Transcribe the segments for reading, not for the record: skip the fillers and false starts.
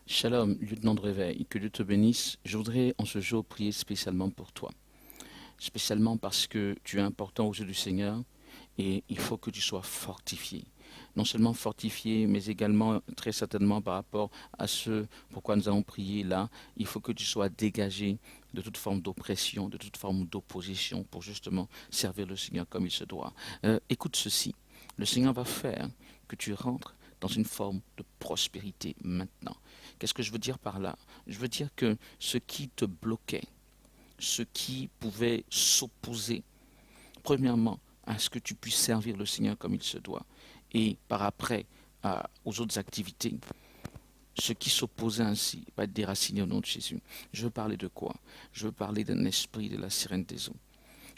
Shalom, lieutenant de réveil, que Dieu te bénisse. Je voudrais en ce jour prier spécialement pour toi. Spécialement parce que tu es important aux yeux du Seigneur et il faut que tu sois fortifié. Non seulement fortifié, mais également très certainement par rapport à ce pourquoi nous allons prier là, il faut que tu sois dégagé de toute forme d'oppression, de toute forme d'opposition pour justement servir le Seigneur comme il se doit. Écoute ceci, le Seigneur va faire que tu rentres dans une forme de prospérité maintenant. Qu'est-ce que je veux dire par là? Je veux dire que ce qui te bloquait, ce qui pouvait s'opposer, premièrement, à ce que tu puisses servir le Seigneur comme il se doit, et par après aux autres activités, ce qui s'opposait ainsi va être déraciné au nom de Jésus. Je veux parler de quoi? Je veux parler d'un esprit de la sirène des eaux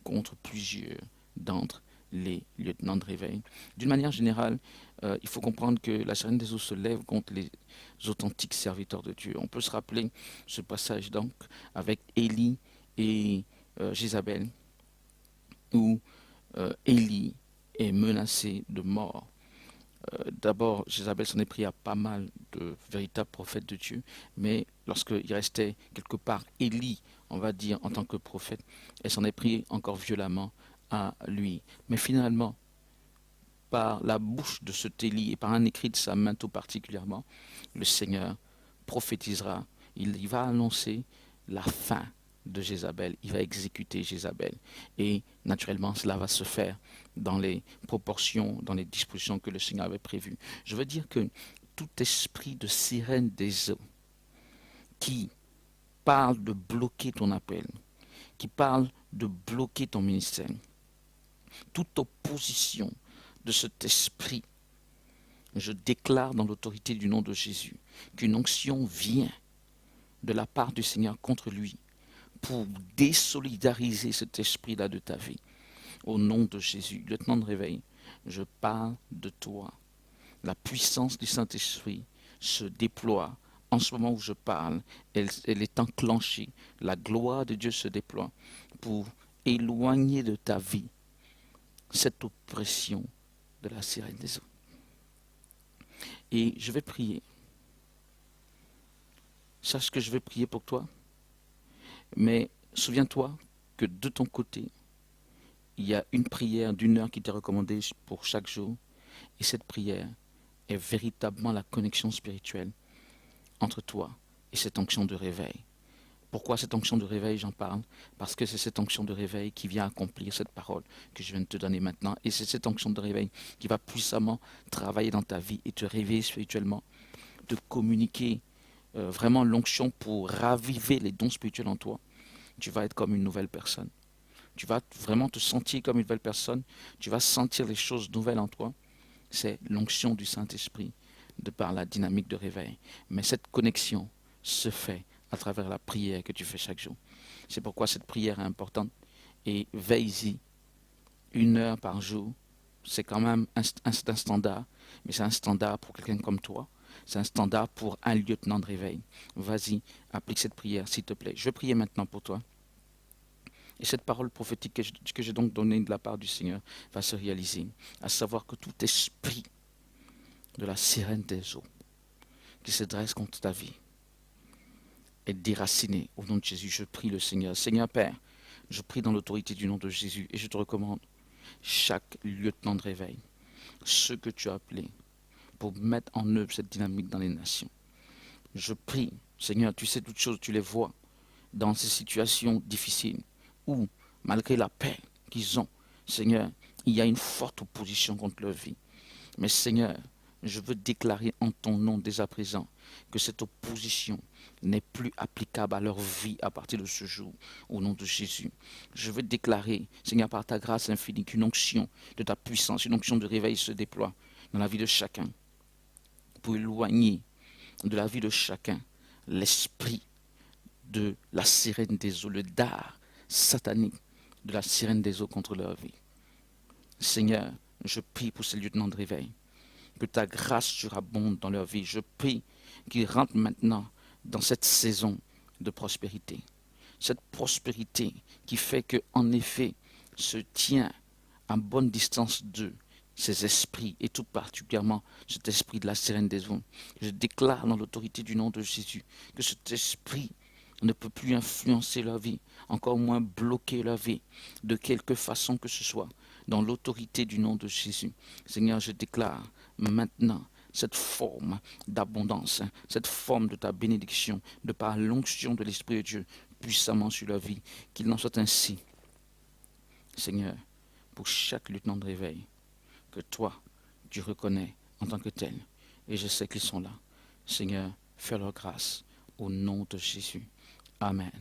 contre plusieurs d'entre les lieutenants de réveil. D'une manière générale, il faut comprendre que la sirène des eaux se lève contre les authentiques serviteurs de Dieu. On peut se rappeler ce passage donc avec Élie et Jézabel, où Élie est menacé de mort. D'abord, Jézabel s'en est pris à pas mal de véritables prophètes de Dieu, mais lorsqu'il restait quelque part Élie, on va dire, en tant que prophète, elle s'en est pris encore violemment à lui. Mais finalement, par la bouche de cet Élie et par un écrit de sa main tout particulièrement, le Seigneur prophétisera. Il va annoncer la fin de Jézabel. Il va exécuter Jézabel. Et naturellement, cela va se faire dans les proportions, dans les dispositions que le Seigneur avait prévues. Je veux dire que tout esprit de sirène des eaux qui parle de bloquer ton appel, qui parle de bloquer ton ministère, toute opposition de cet esprit, je déclare dans l'autorité du nom de Jésus qu'une onction vient de la part du Seigneur contre lui pour désolidariser cet esprit-là de ta vie. Au nom de Jésus, lieutenant de réveil, je parle de toi. La puissance du Saint-Esprit se déploie. En ce moment où je parle, elle est enclenchée. La gloire de Dieu se déploie pour éloigner de ta vie cette oppression de la sirène des eaux. Et je vais prier. Sache que je vais prier pour toi, mais souviens-toi que de ton côté, il y a une prière d'1 heure qui t'est recommandée pour chaque jour, et cette prière est véritablement la connexion spirituelle entre toi et cette onction de réveil. Pourquoi cette onction de réveil, j'en parle? Parce que c'est cette onction de réveil qui vient accomplir cette parole que je viens de te donner maintenant. Et c'est cette onction de réveil qui va puissamment travailler dans ta vie et te réveiller spirituellement, te communiquer vraiment l'onction pour raviver les dons spirituels en toi. Tu vas être comme une nouvelle personne. Tu vas vraiment te sentir comme une nouvelle personne. Tu vas sentir les choses nouvelles en toi. C'est l'onction du Saint-Esprit de par la dynamique de réveil. Mais cette connexion se fait à travers la prière que tu fais chaque jour. C'est pourquoi cette prière est importante. Et veille-y 1 heure par jour. C'est quand même un standard, mais c'est un standard pour quelqu'un comme toi. C'est un standard pour un lieutenant de réveil. Vas-y, applique cette prière, s'il te plaît. Je vais prier maintenant pour toi. Et cette parole prophétique que j'ai donc donnée de la part du Seigneur va se réaliser. À savoir que tout esprit de la sirène des eaux qui se dresse contre ta vie est déraciné au nom de Jésus. Je prie le Seigneur. Seigneur Père, je prie dans l'autorité du nom de Jésus et je te recommande chaque lieutenant de réveil, ceux que tu as appelés pour mettre en œuvre cette dynamique dans les nations. Je prie, Seigneur, tu sais toutes choses, tu les vois dans ces situations difficiles où, malgré la paix qu'ils ont, Seigneur, il y a une forte opposition contre leur vie. Mais Seigneur, je veux déclarer en ton nom dès à présent que cette opposition n'est plus applicable à leur vie à partir de ce jour, au nom de Jésus. Je veux déclarer, Seigneur, par ta grâce infinie, qu'une onction de ta puissance, une onction de réveil se déploie dans la vie de chacun pour éloigner de la vie de chacun l'esprit de la sirène des eaux, le dard satanique de la sirène des eaux contre leur vie. Seigneur, je prie pour ces lieutenants de réveil, que ta grâce surabonde dans leur vie. Je prie qu'ils rentrent maintenant dans cette saison de prospérité. Cette prospérité qui fait que, en effet, se tient à bonne distance d'eux ces esprits, et tout particulièrement cet esprit de la sirène des eaux. Je déclare dans l'autorité du nom de Jésus que cet esprit ne peut plus influencer leur vie, encore moins bloquer leur vie, de quelque façon que ce soit, dans l'autorité du nom de Jésus. Seigneur, je déclare maintenant cette forme d'abondance, cette forme de ta bénédiction, de par l'onction de l'Esprit de Dieu, puissamment sur leur vie, qu'il en soit ainsi. Seigneur, pour chaque lieutenant de réveil, que toi, tu reconnais en tant que tel, et je sais qu'ils sont là. Seigneur, fais leur grâce, au nom de Jésus. Amen.